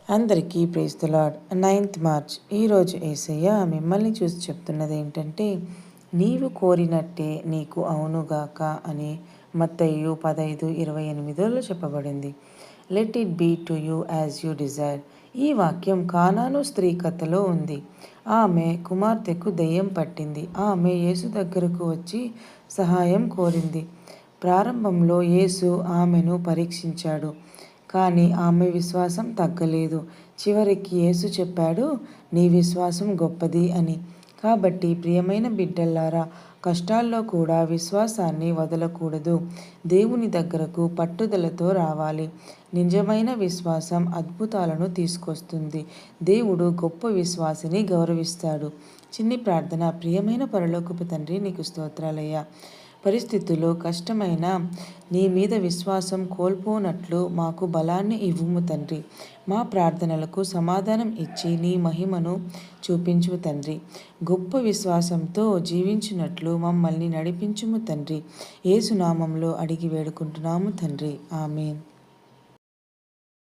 అందరికీ praise the lord. 9th March ఈరోజు యేసయ్య మిమ్మల్ని చూసి చెప్తున్నది ఏంటంటే, నీవు కోరినట్టే నీకు అవునుగాక అని మత్తయి 15:28 చెప్పబడింది. Let it be to you as you desire. ఈ వాక్యం కానాను స్త్రీ కథలో ఉంది. ఆమె కుమార్తెకు దెయ్యం పట్టింది. ఆమె యేసు దగ్గరకు వచ్చి సహాయం కోరింది. ప్రారంభంలో యేసు ఆమెను పరీక్షించాడు, కానీ ఆమె విశ్వాసం తగ్గలేదు. చివరికి యేసు చెప్పాడు, నీ విశ్వాసం గొప్పది అని. కాబట్టి ప్రియమైన బిడ్డలారా, కష్టాల్లో కూడా విశ్వాసాన్ని వదలకూడదు. దేవుని దగ్గరకు పట్టుదలతో రావాలి. నిజమైన విశ్వాసం అద్భుతాలను తీసుకొస్తుంది. దేవుడు గొప్ప విశ్వాసిని గౌరవిస్తాడు. చిన్ని ప్రార్థన. ప్రియమైన పరలోకపు తండ్రి, నీకు స్తోత్రాలయ్యా. పరిస్థితులు కష్టమైన నీ మీద విశ్వాసం కోల్పోనట్లు మాకు బలాన్ని ఇవ్వుము తండ్రి. మా ప్రార్థనలకు సమాధానం ఇచ్చి నీ మహిమను చూపించుము తండ్రి. గొప్ప విశ్వాసంతో జీవించినట్లు మమ్మల్ని నడిపించుము తండ్రి. యేసు నామంలో అడిగి వేడుకుంటున్నాము తండ్రి. ఆమేన్.